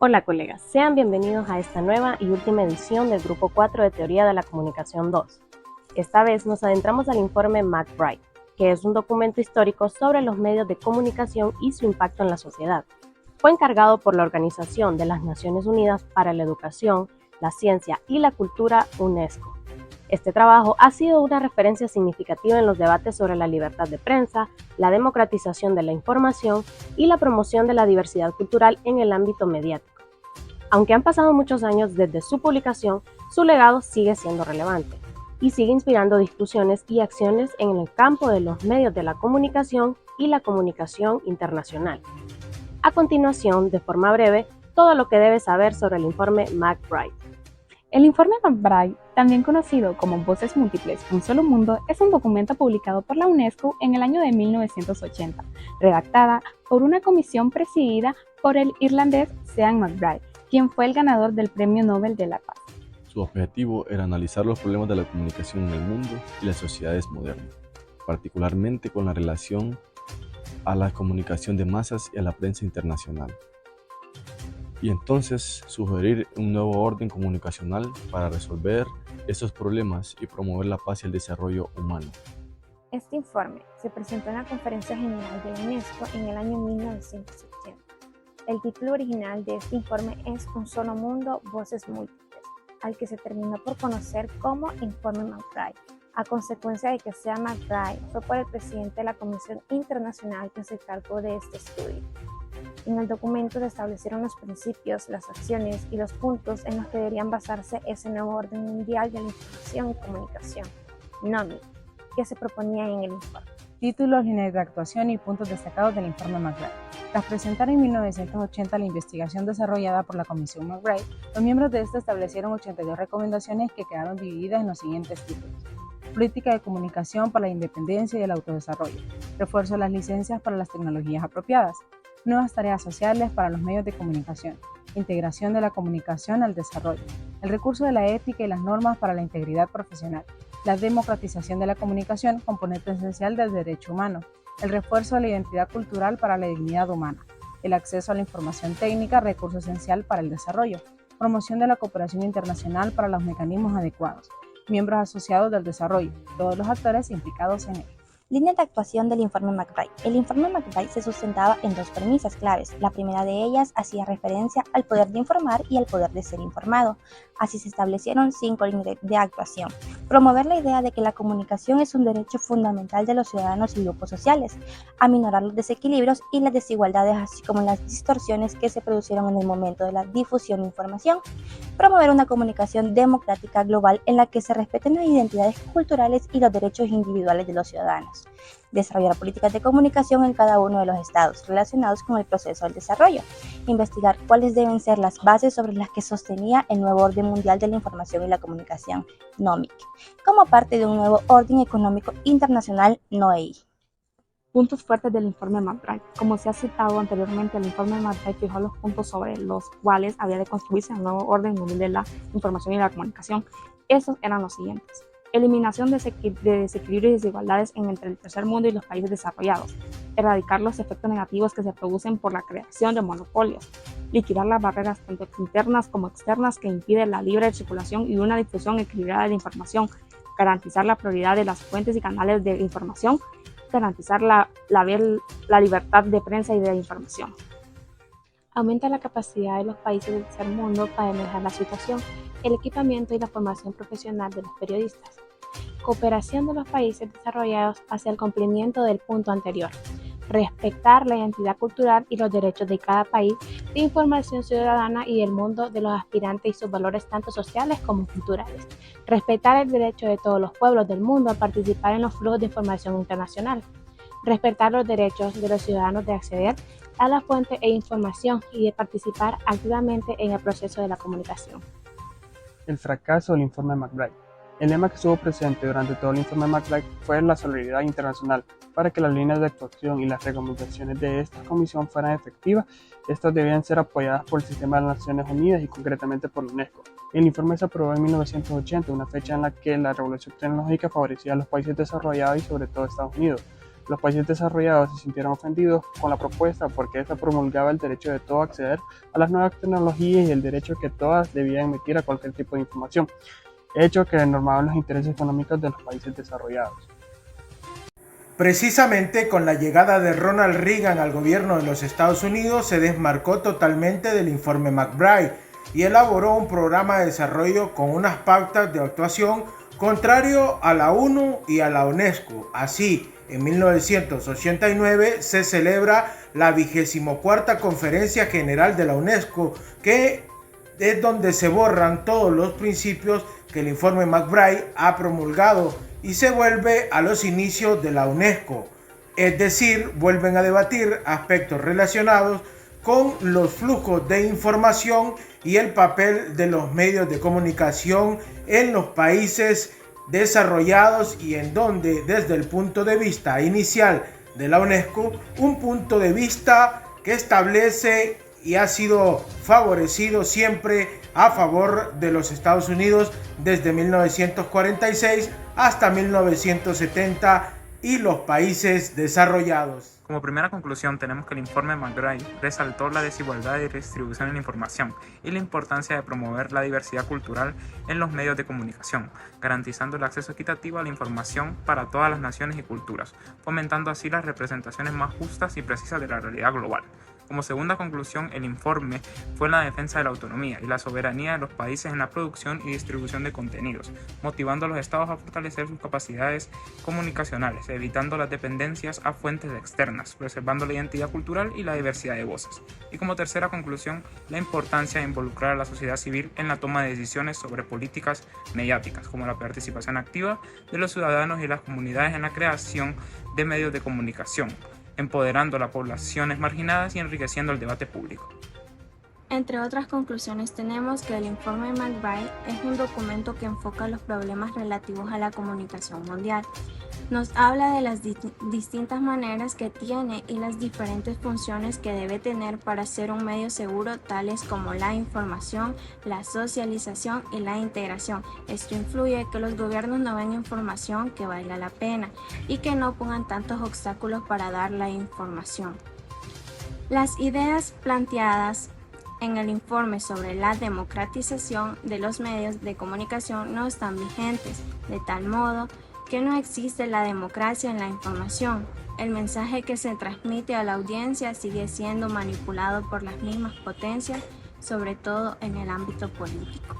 Hola colegas, sean bienvenidos a esta nueva y última edición del Grupo 4 de Teoría de la Comunicación 2. Esta vez nos adentramos al informe McBride, que es un documento histórico sobre los medios de comunicación y su impacto en la sociedad. Fue encargado por la Organización de las Naciones Unidas para la Educación, la Ciencia y la Cultura, UNESCO. Este trabajo ha sido una referencia significativa en los debates sobre la libertad de prensa, la democratización de la información y la promoción de la diversidad cultural en el ámbito mediático. Aunque han pasado muchos años desde su publicación, su legado sigue siendo relevante y sigue inspirando discusiones y acciones en el campo de los medios de la comunicación y la comunicación internacional. A continuación, de forma breve, todo lo que debes saber sobre el informe McBride. El informe McBride, también conocido como Voces Múltiples, un solo mundo, es un documento publicado por la UNESCO en el año de 1980, redactada por una comisión presidida por el irlandés Sean McBride, quien fue el ganador del Premio Nobel de la Paz. Su objetivo era analizar los problemas de la comunicación en el mundo y las sociedades modernas, particularmente con la relación a la comunicación de masas y a la prensa internacional. Y entonces sugerir un nuevo orden comunicacional para resolver estos problemas y promover la paz y el desarrollo humano. Este informe se presentó en la Conferencia General de la UNESCO en el año 1980. El título original de este informe es Un solo mundo, voces múltiples, al que se terminó por conocer como Informe McBride, a consecuencia de que Sean McBride fue por el presidente de la Comisión Internacional que se encargó de este estudio. En el documento se establecieron los principios, las acciones y los puntos en los que deberían basarse ese nuevo orden mundial de la información y comunicación, NOMIC, que se proponía en el informe. Títulos, líneas de actuación y puntos destacados del informe McBride. Tras presentar en 1980 la investigación desarrollada por la Comisión McBride, los miembros de esta establecieron 82 recomendaciones que quedaron divididas en los siguientes títulos: política de comunicación para la independencia y el autodesarrollo, refuerzo de las licencias para las tecnologías apropiadas, nuevas tareas sociales para los medios de comunicación, integración de la comunicación al desarrollo, el recurso de la ética y las normas para la integridad profesional, la democratización de la comunicación, componente esencial del derecho humano, el refuerzo de la identidad cultural para la dignidad humana, el acceso a la información técnica, recurso esencial para el desarrollo, promoción de la cooperación internacional para los mecanismos adecuados, miembros asociados del desarrollo, todos los actores implicados en él. Línea de actuación del informe McBride. El informe McBride se sustentaba en dos premisas claves. La primera de ellas hacía referencia al poder de informar y al poder de ser informado. Así se establecieron 5 líneas de actuación. Promover la idea de que la comunicación es un derecho fundamental de los ciudadanos y grupos sociales. Aminorar los desequilibrios y las desigualdades, así como las distorsiones que se produjeron en el momento de la difusión de información. Promover una comunicación democrática global en la que se respeten las identidades culturales y los derechos individuales de los ciudadanos. Desarrollar políticas de comunicación en cada uno de los estados relacionados con el proceso del desarrollo. Investigar cuáles deben ser las bases sobre las que sostenía el nuevo orden mundial de la información y la comunicación, NOMIC, como parte de un nuevo orden económico internacional, NOEI. Puntos fuertes del informe McBride. Como se ha citado anteriormente, el informe McBride fijó los puntos sobre los cuales había de construirse el nuevo orden mundial de la información y la comunicación. Estos eran los siguientes: eliminación de desequilibrios y desigualdades entre el tercer mundo y los países desarrollados, erradicar los efectos negativos que se producen por la creación de monopolios, liquidar las barreras tanto internas como externas que impiden la libre circulación y una difusión equilibrada de la información, garantizar la prioridad de las fuentes y canales de información, garantizar la libertad de prensa y de información. Aumenta la capacidad de los países del tercer mundo para manejar la situación, el equipamiento y la formación profesional de los periodistas. Cooperación de los países desarrollados hacia el cumplimiento del punto anterior. Respetar la identidad cultural y los derechos de cada país, de información ciudadana y del mundo de los aspirantes y sus valores tanto sociales como culturales. Respetar el derecho de todos los pueblos del mundo a participar en los flujos de información internacional. Respetar los derechos de los ciudadanos de acceder a la fuente e información y de participar activamente en el proceso de la comunicación. El fracaso del informe McBride. El lema que estuvo presente durante todo el informe McBride fue la solidaridad internacional. Para que las líneas de actuación y las recomendaciones de esta comisión fueran efectivas, estas debían ser apoyadas por el sistema de las Naciones Unidas y concretamente por la UNESCO. El informe se aprobó en 1980, una fecha en la que la revolución tecnológica favorecía a los países desarrollados y sobre todo a Estados Unidos. Los países desarrollados se sintieron ofendidos con la propuesta porque esta promulgaba el derecho de todos a acceder a las nuevas tecnologías y el derecho que todas debían emitir a cualquier tipo de información, hecho que normaban los intereses económicos de los países desarrollados. Precisamente con la llegada de Ronald Reagan al gobierno de los Estados Unidos se desmarcó totalmente del informe MacBride y elaboró un programa de desarrollo con unas pautas de actuación contrario a la ONU y a la UNESCO. Así, en 1989 se celebra la 24ª Conferencia General de la UNESCO, que es donde se borran todos los principios que el informe MacBride ha promulgado y se vuelve a los inicios de la UNESCO. Es decir, vuelven a debatir aspectos relacionados con los flujos de información y el papel de los medios de comunicación en los países desarrollados, y en donde desde el punto de vista inicial de la UNESCO, un punto de vista que establece y ha sido favorecido siempre a favor de los Estados Unidos desde 1946 hasta 1970 y los países desarrollados. Como primera conclusión, tenemos que el informe MacBride resaltó la desigualdad y distribución en la información y la importancia de promover la diversidad cultural en los medios de comunicación, garantizando el acceso equitativo a la información para todas las naciones y culturas, fomentando así las representaciones más justas y precisas de la realidad global. Como segunda conclusión, el informe fue la defensa de la autonomía y la soberanía de los países en la producción y distribución de contenidos, motivando a los estados a fortalecer sus capacidades comunicacionales, evitando las dependencias a fuentes externas, preservando la identidad cultural y la diversidad de voces. Y como tercera conclusión, la importancia de involucrar a la sociedad civil en la toma de decisiones sobre políticas mediáticas, como la participación activa de los ciudadanos y las comunidades en la creación de medios de comunicación, empoderando a las poblaciones marginadas y enriqueciendo el debate público. Entre otras conclusiones tenemos que el informe MacBride es un documento que enfoca los problemas relativos a la comunicación mundial. Nos habla de las distintas maneras que tiene y las diferentes funciones que debe tener para ser un medio seguro, tales como la información, la socialización y la integración. Esto influye que los gobiernos no den información que valga la pena y que no pongan tantos obstáculos para dar la información. Las ideas planteadas en el informe sobre la democratización de los medios de comunicación no están vigentes, de tal modo que no existe la democracia en la información. El mensaje que se transmite a la audiencia sigue siendo manipulado por las mismas potencias, sobre todo en el ámbito político.